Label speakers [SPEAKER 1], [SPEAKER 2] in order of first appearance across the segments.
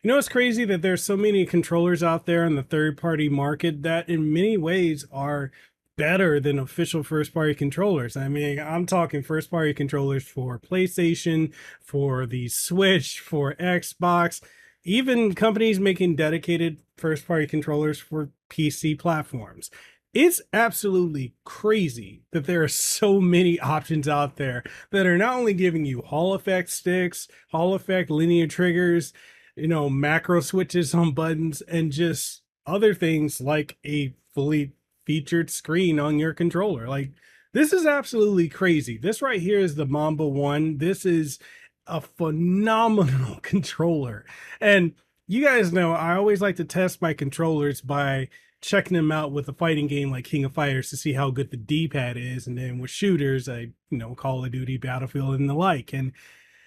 [SPEAKER 1] You know, it's crazy that there's so many controllers out there in the third-party market that in many ways are better than official first-party controllers. I mean, I'm talking first-party controllers for PlayStation, for the Switch, for Xbox, even companies making dedicated first-party controllers for PC platforms. It's absolutely crazy that there are so many options out there that are not only giving you Hall effect sticks, Hall effect linear triggers, macro switches on buttons, and just other things like a fully featured screen on your controller. Like, this is absolutely crazy. This right here is the Manba One. This is a phenomenal controller. And you guys know I always like to test my controllers by checking them out with a fighting game like King of Fighters to see how good the D-pad is. And then with shooters, Call of Duty, Battlefield, and the like. And,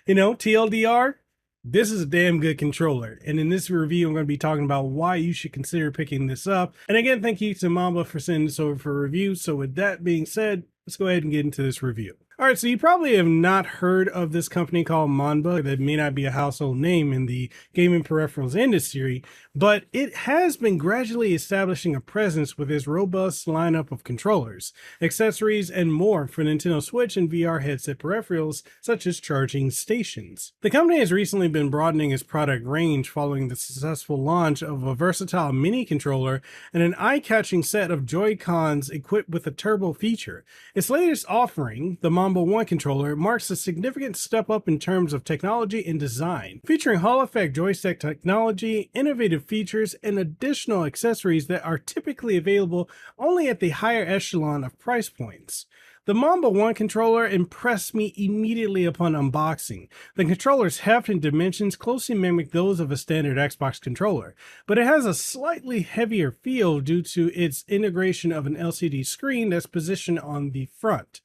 [SPEAKER 1] TLDR, this is a damn good controller. And in this review, I'm going to be talking about why you should consider picking this up. And again, thank you to Manba for sending this over for review. So with that being said, let's go ahead and get into this review. All right, so you probably have not heard of this company called Manba. That may not be a household name in the gaming peripherals industry, but it has been gradually establishing a presence with its robust lineup of controllers, accessories, and more for Nintendo Switch and VR headset peripherals, such as charging stations. The company has recently been broadening its product range following the successful launch of a versatile mini controller and an eye-catching set of Joy-Cons equipped with a turbo feature. Its latest offering, the Manba One controller, marks a significant step up in terms of technology and design, featuring Hall effect joystick technology, innovative features, and additional accessories that are typically available only at the higher echelon of price points. The Manba One controller impressed me immediately upon unboxing. The controller's heft and dimensions closely mimic those of a standard Xbox controller, but it has a slightly heavier feel due to its integration of an LCD screen that's positioned on the front.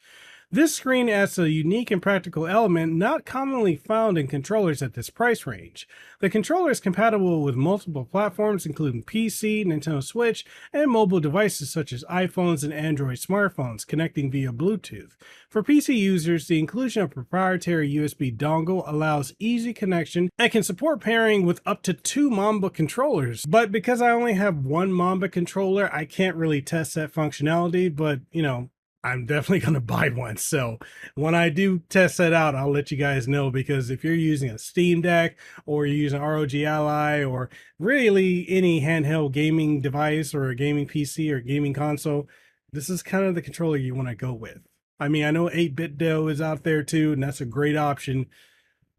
[SPEAKER 1] This screen adds a unique and practical element not commonly found in controllers at this price range. The controller is compatible with multiple platforms including PC, Nintendo Switch, and mobile devices such as iPhones and Android smartphones connecting via Bluetooth. For PC users, the inclusion of proprietary USB dongle allows easy connection and can support pairing with up to 2 Manba controllers. But because I only have one Manba controller, I can't really test that functionality, but I'm definitely going to buy one. So when I do test that out, I'll let you guys know, because if you're using a Steam Deck or you're using ROG Ally or really any handheld gaming device or a gaming PC or gaming console, this is kind of the controller you want to go with. I mean, I know 8-bit Do is out there too, and that's a great option,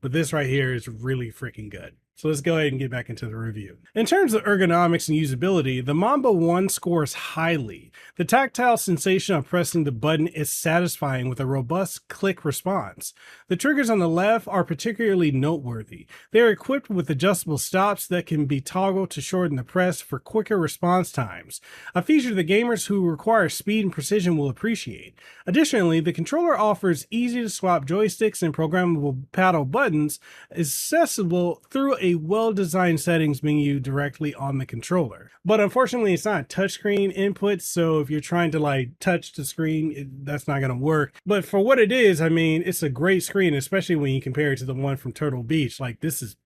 [SPEAKER 1] but this right here is really freaking good. So let's go ahead and get back into the review. In terms of ergonomics and usability, the Manba One scores highly. The tactile sensation of pressing the button is satisfying with a robust click response. The triggers on the left are particularly noteworthy. They are equipped with adjustable stops that can be toggled to shorten the press for quicker response times, a feature the gamers who require speed and precision will appreciate. Additionally, the controller offers easy to swap joysticks and programmable paddle buttons accessible through a well-designed settings menu directly on the controller. But unfortunately, it's not a touchscreen input, so if you're trying to touch the screen, that's not going to work. But for what it is, I mean, it's a great screen, especially when you compare it to the one from Turtle Beach. Like, this is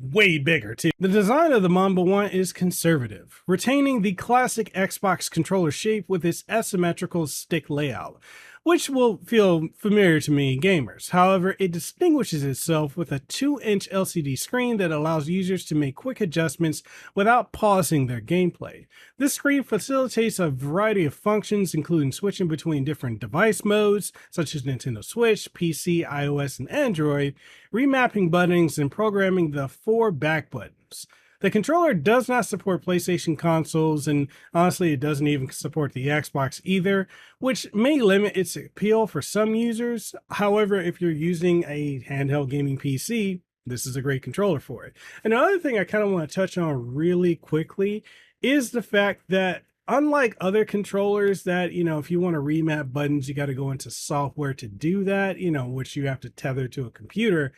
[SPEAKER 1] way bigger too. The design of the Manba One is conservative, retaining the classic Xbox controller shape with its asymmetrical stick layout, which will feel familiar to many gamers. However, it distinguishes itself with a 2-inch LCD screen that allows users to make quick adjustments without pausing their gameplay. This screen facilitates a variety of functions, including switching between different device modes, such as Nintendo Switch, PC, iOS, and Android, remapping buttons, and programming the 4 back buttons. The controller does not support PlayStation consoles, and honestly, it doesn't even support the Xbox either, which may limit its appeal for some users. However, if you're using a handheld gaming PC, this is a great controller for it. Another thing I kind of want to touch on really quickly is the fact that unlike other controllers that, if you want to remap buttons, you got to go into software to do that, which you have to tether to a computer.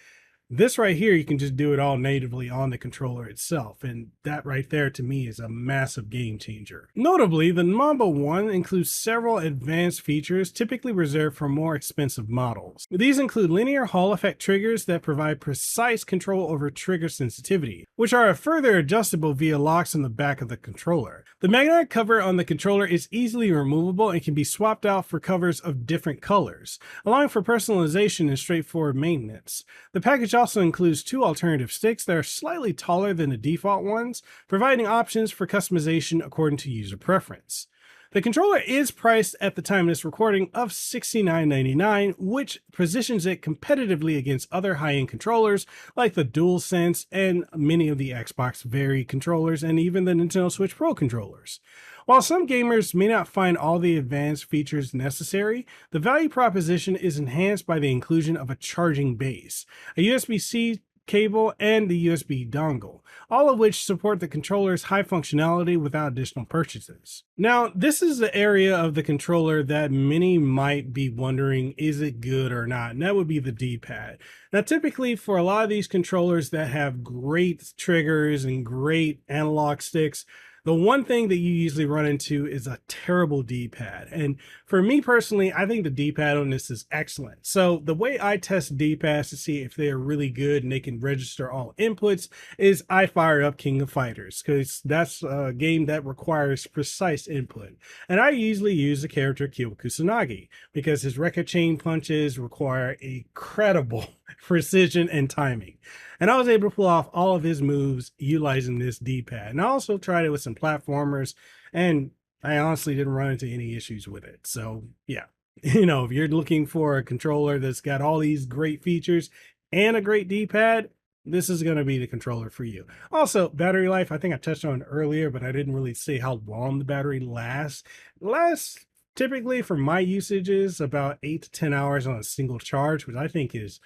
[SPEAKER 1] This right here, you can just do it all natively on the controller itself, and that right there to me is a massive game changer. Notably, the Manba One includes several advanced features typically reserved for more expensive models. These include linear Hall effect triggers that provide precise control over trigger sensitivity, which are further adjustable via locks on the back of the controller. The magnetic cover on the controller is easily removable and can be swapped out for covers of different colors, allowing for personalization and straightforward maintenance. The package also includes two alternative sticks that are slightly taller than the default ones, providing options for customization according to user preference. The controller is priced at the time of this recording of $69.99, which positions it competitively against other high-end controllers like the DualSense and many of the Xbox Vari controllers and even the Nintendo Switch Pro controllers. While some gamers may not find all the advanced features necessary, the value proposition is enhanced by the inclusion of a charging base, a USB-C cable, and the USB dongle, all of which support the controller's high functionality without additional purchases. Now, this is the area of the controller that many might be wondering, is it good or not? And that would be the D-pad. Now, typically for a lot of these controllers that have great triggers and great analog sticks, the one thing that you usually run into is a terrible D-pad. And for me personally, I think the D-pad on this is excellent. So the way I test D-pads to see if they are really good and they can register all inputs is I fire up King of Fighters, because that's a game that requires precise input. And I usually use the character Kyo Kusanagi because his record chain punches require incredible precision and timing. And I was able to pull off all of his moves utilizing this D-pad. And I also tried it with some platformers, and I honestly didn't run into any issues with it. So yeah, if you're looking for a controller that's got all these great features and a great D-pad, this is going to be the controller for you. Also, battery life, I think I touched on it earlier, but I didn't really say how long the battery lasts. Typically for my usages, about 8 to 10 hours on a single charge, which I think is,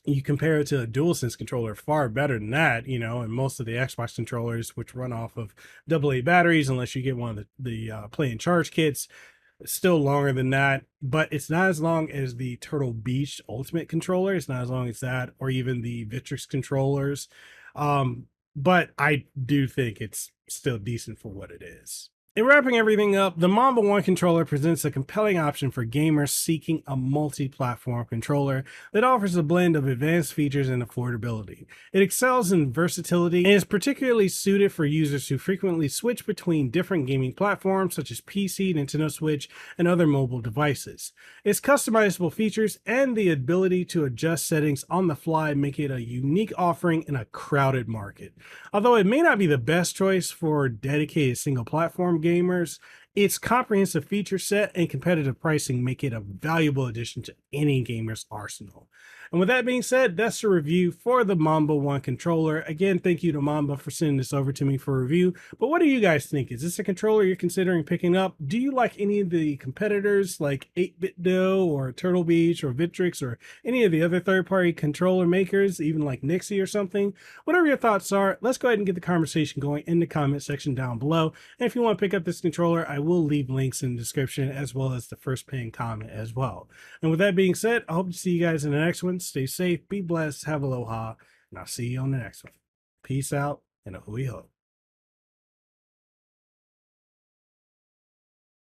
[SPEAKER 1] you compare it to a DualSense controller, far better than that, and most of the Xbox controllers, which run off of AA batteries, unless you get one of the play and charge kits, still longer than that. But it's not as long as the Turtle Beach Ultimate controller. It's not as long as that, or even the Victrix controllers. But I do think it's still decent for what it is. In wrapping everything up, the Manba One controller presents a compelling option for gamers seeking a multi-platform controller that offers a blend of advanced features and affordability. It excels in versatility and is particularly suited for users who frequently switch between different gaming platforms such as PC, Nintendo Switch, and other mobile devices. Its customizable features and the ability to adjust settings on the fly make it a unique offering in a crowded market. Although it may not be the best choice for dedicated single-platform gamers, its comprehensive feature set and competitive pricing make it a valuable addition to any gamer's arsenal. And with that being said, that's the review for the Manba One controller. Again, thank you to Manba for sending this over to me for review. But what do you guys think? Is this a controller you're considering picking up? Do you like any of the competitors like 8BitDo or Turtle Beach or Victrix or any of the other third-party controller makers, even like Nixie or something? Whatever your thoughts are, let's go ahead and get the conversation going in the comment section down below. And if you want to pick up this controller, I will leave links in the description as well as the first pinned comment as well. And with that being said, I hope to see you guys in the next one. Stay safe, be blessed, have aloha, and I'll see you on the next one. Peace out, and a hui hou.